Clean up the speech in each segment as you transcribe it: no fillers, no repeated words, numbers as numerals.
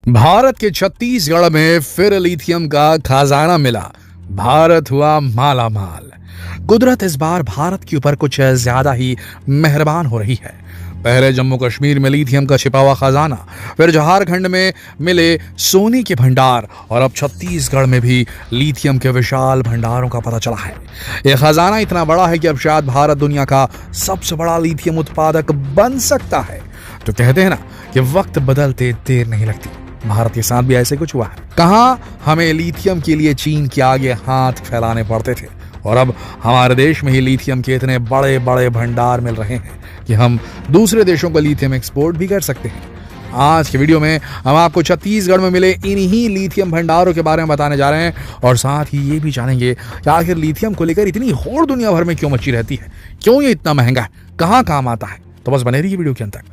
भारत के छत्तीसगढ़ में फिर लिथियम का खजाना मिला। भारत हुआ माला माल। कुदरत इस बार भारत के ऊपर कुछ ज्यादा ही मेहरबान हो रही है। पहले जम्मू कश्मीर में लिथियम का छिपा हुआ खजाना, फिर झारखंड में मिले सोने के भंडार और अब छत्तीसगढ़ में भी लिथियम के विशाल भंडारों का पता चला है। यह खजाना इतना बड़ा है कि अब शायद भारत दुनिया का सबसे बड़ा लिथियम उत्पादक बन सकता है। तो कहते हैं ना कि वक्त बदलते देर नहीं लगती। भारत के साथ भी ऐसे कुछ हुआ है। कहाँ हमें लिथियम के लिए चीन के आगे हाथ फैलाने पड़ते थे और अब हमारे देश में ही लिथियम के इतने बड़े बड़े भंडार मिल रहे हैं कि हम दूसरे देशों को लिथियम एक्सपोर्ट भी कर सकते हैं। आज के वीडियो में हम आपको छत्तीसगढ़ में मिले इन्हीं लिथियम भंडारों के बारे में बताने जा रहे हैं और साथ ही ये भी जानेंगे कि आखिर लिथियम को लेकर इतनी होड़ दुनिया भर में क्यों मची रहती है, क्यों ये इतना महंगा है, कहाँ काम आता है। तो बस बने रहिए वीडियो के अंत तक।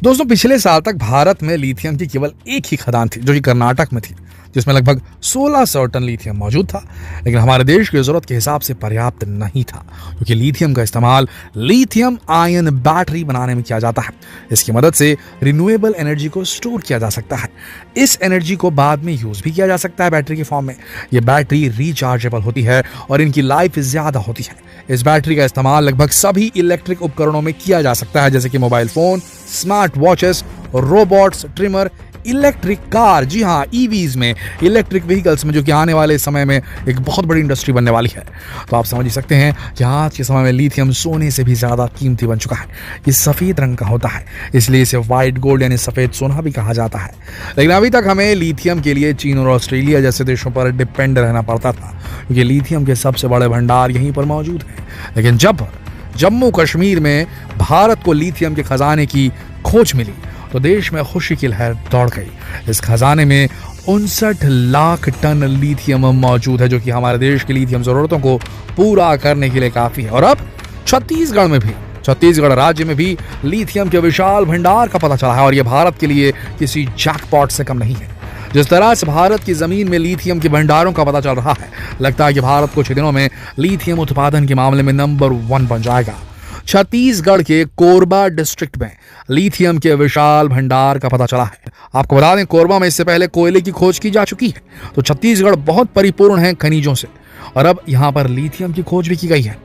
दोस्तों, पिछले साल तक भारत में लिथियम की केवल एक ही खदान थी जो कि कर्नाटक में थी, जिसमें लगभग 1600 टन लिथियम मौजूद था। लेकिन हमारे देश की जरूरत के हिसाब से पर्याप्त नहीं था, क्योंकि लिथियम का इस्तेमाल लिथियम आयन बैटरी बनाने में किया जाता है। इसकी मदद से रिन्यूएबल एनर्जी को स्टोर किया जा सकता है। इस एनर्जी को बाद में यूज भी किया जा सकता है बैटरी के फॉर्म में। ये बैटरी रिचार्जेबल होती है और इनकी लाइफ ज्यादा होती है। इस बैटरी का इस्तेमाल लगभग सभी इलेक्ट्रिक उपकरणों में किया जा सकता है, जैसे कि mobile phone, smart watches, robots, trimmer, electric car, जी हाँ, ईवीज में, इलेक्ट्रिक व्हीकल्स में, जो कि आने वाले समय में एक बहुत बड़ी इंडस्ट्री बनने वाली है। तो आप समझ ही सकते हैं कि आज के समय में लिथियम सोने से भी ज्यादा कीमती बन चुका है। ये सफेद रंग का होता है, इसलिए इसे व्हाइट गोल्ड यानी सफेद सोना भी कहा जाता है। लेकिन अभी तक हमें लिथियम के लिए चीन और ऑस्ट्रेलिया जैसे देशों पर डिपेंड रहना पड़ता था, क्योंकि लिथियम के सबसे बड़े भंडार यहीं पर मौजूद हैं। लेकिन जब जम्मू कश्मीर में भारत को लिथियम के खजाने की खोज मिली तो देश में खुशी की लहर दौड़ गई। इस खजाने में 59 लाख टन लिथियम मौजूद है, जो कि हमारे देश की लिथियम जरूरतों को पूरा करने के लिए काफी है। और अब छत्तीसगढ़ राज्य में भी लिथियम के विशाल भंडार का पता चला है और यह भारत के लिए किसी जैकपॉट से कम नहीं है। जिस तरह से भारत की जमीन में लिथियम के भंडारों का पता चल रहा है, लगता है कि भारत कुछ दिनों में लिथियम उत्पादन के मामले में नंबर 1 बन जाएगा। छत्तीसगढ़ के कोरबा डिस्ट्रिक्ट में लिथियम के विशाल भंडार का पता चला है। आपको बता दें, कोरबा में इससे पहले कोयले की खोज की जा चुकी है। तो छत्तीसगढ़ बहुत परिपूर्ण है खनिजों से और अब यहां पर लिथियम की खोज भी की गई है।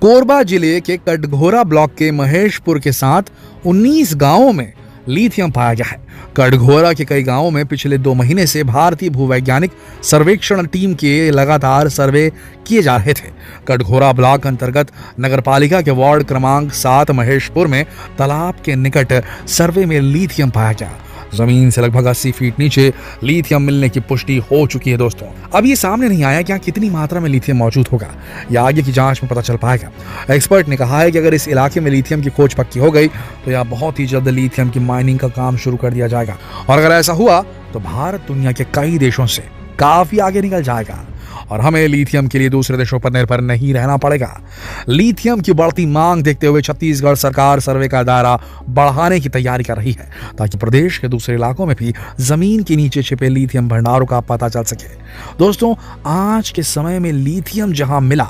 कोरबा जिले के कटघोरा ब्लॉक के महेशपुर के साथ 19 गांवों में लिथियम पाया गया है। कटघोरा के कई गांवों में पिछले 2 महीने से भारतीय भूवैज्ञानिक सर्वेक्षण टीम के लगातार सर्वे किए जा रहे थे। कटघोरा ब्लॉक अंतर्गत नगरपालिका के वार्ड क्रमांक 7 महेशपुर में तालाब के निकट सर्वे में लिथियम पाया गया। जमीन से लगभग 80 फीट नीचे लिथियम मिलने की पुष्टि हो चुकी है। दोस्तों, अब ये सामने नहीं आया कि कितनी मात्रा में लिथियम मौजूद होगा, या आगे की जांच में पता चल पाएगा। एक्सपर्ट ने कहा है कि अगर इस इलाके में लिथियम की खोज पक्की हो गई तो यह बहुत ही जल्द लिथियम की माइनिंग का काम शुरू कर दिया जाएगा। और अगर ऐसा हुआ तो भारत दुनिया के कई देशों से काफी आगे निकल जाएगा और हमें लिथियम के लिए दूसरे देशों पर निर्भर नहीं रहना पड़ेगा। लिथियम की बढ़ती मांग देखते हुए छत्तीसगढ़ सरकार सर्वे का दायरा बढ़ाने की तैयारी कर रही है, ताकि प्रदेश के दूसरे इलाकों में भी जमीन के नीचे छिपे लिथियम भंडारों का पता चल सके। दोस्तों, आज के समय में लिथियम जहां मिला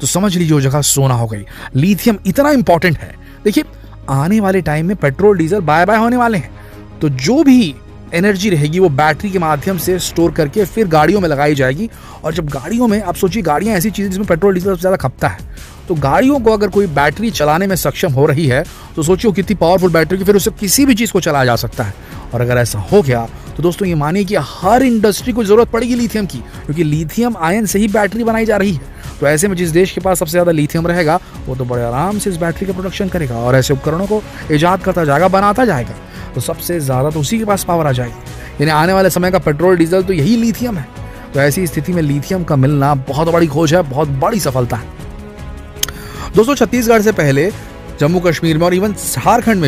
तो समझ लीजिए वो जगह सोना हो गई। लिथियम इतना इंपॉर्टेंट है। देखिए, आने वाले टाइम में पेट्रोल डीजल बाय बाय होने वाले हैं, तो जो भी एनर्जी रहेगी वो बैटरी के माध्यम से स्टोर करके फिर गाड़ियों में लगाई जाएगी। और जब गाड़ियों में, आप सोचिए, गाड़ियां ऐसी चीजें जिसमें पेट्रोल डीजल सबसे ज्यादा खपता है, तो गाड़ियों को अगर कोई बैटरी चलाने में सक्षम हो रही है तो सोचिए कितनी पावरफुल बैटरी की, फिर उससे किसी भी चीज को चलाया जा सकता है। और अगर ऐसा हो गया तो दोस्तों ये मानिए कि हर इंडस्ट्री को जरूरत पड़ेगी लिथियम की, क्योंकि लिथियम आयन से ही बैटरी बनाई जा रही है। तो ऐसे में जिस देश के पास सबसे ज्यादा लिथियम रहेगा वो तो बड़े आराम से इस बैटरी का प्रोडक्शन करेगा और ऐसे उपकरणों को इजाद करता जाएगा, बनाता जाएगा। तो सबसे ज्यादा तो उसी के पास पावर आ जाएगी। यानी आने वाले समय का पेट्रोल डीजल तो यही लिथियम है। तो ऐसी स्थिति में लिथियम का मिलना बहुत बड़ी खोज है, बहुत बड़ी सफलता है। दोस्तों, छत्तीसगढ़ से पहले जम्मू कश्मीर में और इवन झारखंड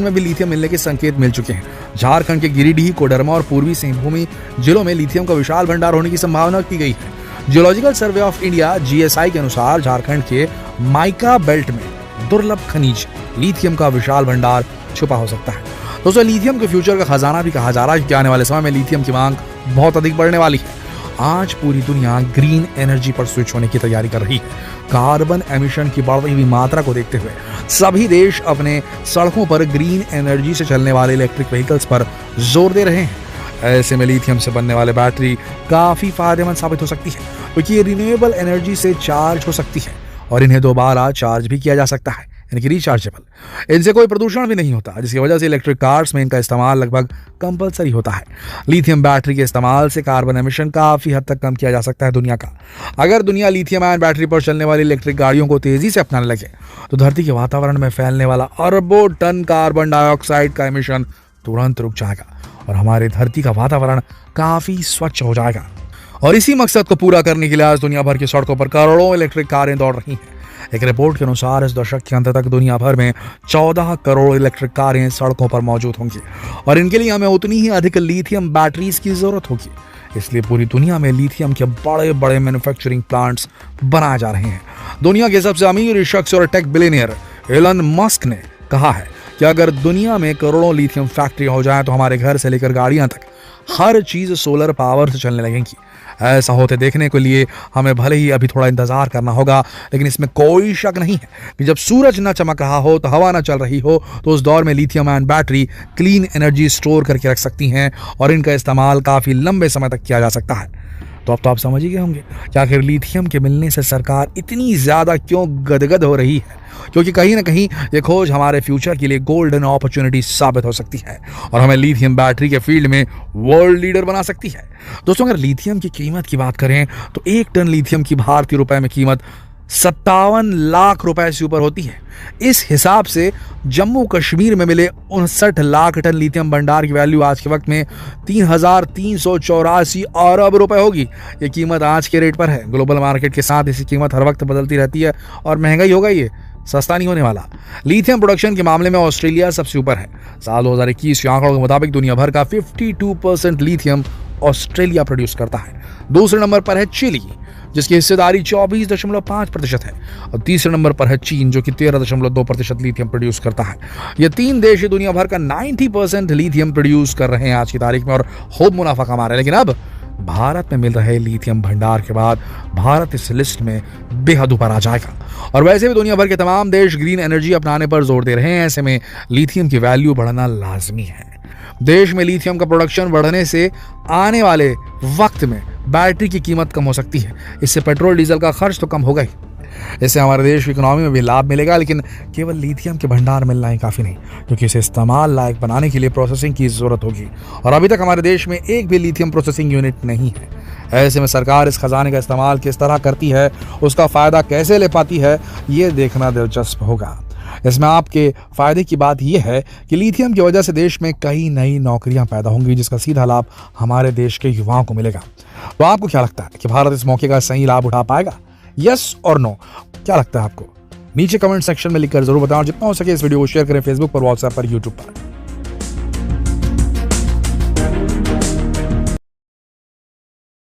में भी लिथियम मिलने के संकेत मिल चुके हैं। झारखंड के गिरिडीह, कोडरमा और पूर्वी सिंहभूम जिलों में लिथियम का विशाल भंडार होने की संभावना की गई है। Geological survey of India (GSI) के अनुसार झारखंड के माइका बेल्ट में दुर्लभ खनिज लिथियम का विशाल भंडार छुपा हो सकता है। दोस्तों, लिथियम के फ्यूचर का खजाना भी कहा जा रहा है, क्योंकि आने वाले समय में लिथियम की मांग बहुत अधिक बढ़ने वाली है। आज पूरी दुनिया ग्रीन एनर्जी पर स्विच होने की तैयारी कर रही है। कार्बन एमिशन की बढ़ती हुई मात्रा को देखते हुए सभी देश अपने सड़कों पर ग्रीन एनर्जी से चलने वाले इलेक्ट्रिक व्हीकल्स पर जोर दे रहे हैं। ऐसे में लिथियम से बनने वाले बैटरी काफी फायदेमंद साबित हो सकती है, क्योंकि ये रिन्यूएबल एनर्जी से चार्ज हो सकती है और इन्हें दोबारा चार्ज भी किया जा सकता है, यानी कि रिचार्जेबल। इनसे कोई प्रदूषण भी नहीं होता, जिसकी वजह से इलेक्ट्रिक कार्स में इनका इस्तेमाल लगभग कंपलसरी होता है। लिथियम बैटरी के इस्तेमाल से कार्बन एमिशन काफी हद तक कम किया जा सकता है दुनिया का। अगर दुनिया लिथियम आयन बैटरी पर चलने वाली इलेक्ट्रिक गाड़ियों को तेजी से अपनाने लगे तो धरती के वातावरण में फैलने वाला अरबों टन कार्बन डाइऑक्साइड का एमिशन तुरंत रुक जाएगा और हमारे धरती का वातावरण काफी स्वच्छ हो जाएगा। और इसी मकसद को पूरा करने के लिए आज दुनिया भर की सड़कों पर करोड़ों इलेक्ट्रिक कारें दौड़ रही हैं। एक रिपोर्ट के अनुसार इस दशक के अंत तक दुनिया भर में 14 करोड़ इलेक्ट्रिक कारें सड़कों पर मौजूद होंगी और इनके लिए हमें उतनी ही अधिक लिथियम बैटरीज की जरूरत होगी। इसलिए पूरी दुनिया में लिथियम के बड़े बड़े मैन्युफैक्चरिंग प्लांट्स बनाए जा रहे हैं। दुनिया के सबसे अमीर शख्स और टेक बिलियनियर एलन मस्क ने कहा है कि अगर दुनिया में करोड़ों लिथियम फैक्ट्री हो जाए तो हमारे घर से लेकर गाड़ियां तक हर चीज सोलर पावर से चलने लगेंगी। ऐसा होते देखने के लिए हमें भले ही अभी थोड़ा इंतजार करना होगा, लेकिन इसमें कोई शक नहीं है कि जब सूरज न चमक रहा हो तो हवा न चल रही हो तो उस दौर में lithium ion battery clean energy store करके रख सकती हैं और इनका इस्तेमाल काफी लंबे समय तक किया जा सकता है। तो अब तो आप समझ ही गए होंगे कि आखिर लिथियम के मिलने से सरकार इतनी ज्यादा क्यों गदगद हो रही है, क्योंकि कहीं ना कहीं ये खोज हमारे फ्यूचर के लिए गोल्डन अपॉर्चुनिटी साबित हो सकती है और हमें लिथियम बैटरी के फील्ड में वर्ल्ड लीडर बना सकती है। दोस्तों, अगर लिथियम की कीमत की बात करें तो 1 टन लिथियम की भारतीय रुपए में कीमत 57 लाख रुपए से ऊपर होती है। इस हिसाब से जम्मू कश्मीर में मिले 59 लाख टन लिथियम भंडार की वैल्यू आज के वक्त में 3,384 अरब रुपए होगी। ये कीमत आज के रेट पर है। ग्लोबल मार्केट के साथ इसकी कीमत हर वक्त बदलती रहती है और महंगाई होगा, ये सस्ता नहीं होने वाला। लिथियम प्रोडक्शन के मामले में ऑस्ट्रेलिया सबसे ऊपर है। साल 2021 के आंकड़ों के मुताबिक दुनिया भर का 52% लिथियम ऑस्ट्रेलिया प्रोड्यूस करता है। दूसरे नंबर पर है चिली, जिसकी हिस्सेदारी 24.5% है और तीसरे नंबर पर है चीन, जो कि 13.2% लिथियम प्रोड्यूस करता है। ये 3 देश दुनिया भर का 90% लिथियम प्रोड्यूस कर रहे हैं आज की तारीख में और खूब मुनाफा कमा रहे हैं। लेकिन अब भारत में मिल रहे लिथियम भंडार के बाद भारत इस लिस्ट में बेहद ऊपर आ जाएगा। और वैसे भी दुनिया भर के तमाम देश ग्रीन एनर्जी अपनाने पर जोर दे रहे हैं। ऐसे में लिथियम की वैल्यू बढ़ना लाजमी है। देश में लिथियम का प्रोडक्शन बढ़ने से आने वाले वक्त में बैटरी की कीमत कम हो सकती है। इससे पेट्रोल डीजल का खर्च तो कम होगा ही, इससे हमारे देश की इकोनॉमी में भी लाभ मिलेगा। लेकिन केवल लिथियम के भंडार मिलना ही काफ़ी नहीं, क्योंकि इसे इस्तेमाल लायक बनाने के लिए प्रोसेसिंग की ज़रूरत होगी और अभी तक हमारे देश में एक भी लिथियम प्रोसेसिंग यूनिट नहीं है। ऐसे में सरकार इस खजाने का इस्तेमाल किस तरह करती है, उसका फ़ायदा कैसे ले पाती है, ये देखना दिलचस्प होगा। इसमें आपके फ़ायदे की बात यह है कि लिथियम की वजह से देश में कई नई नौकरियां पैदा होंगी, जिसका सीधा लाभ हमारे देश के युवाओं को मिलेगा। तो आपको क्या लगता है कि भारत इस मौके का सही लाभ उठा पाएगा? यस और नो, क्या लगता है आपको? नीचे कमेंट सेक्शन में लिखकर जरूर बताएं और जितना हो सके इस वीडियो को शेयर करें फेसबुक पर, व्हाट्सएप पर, यूट्यूब पर।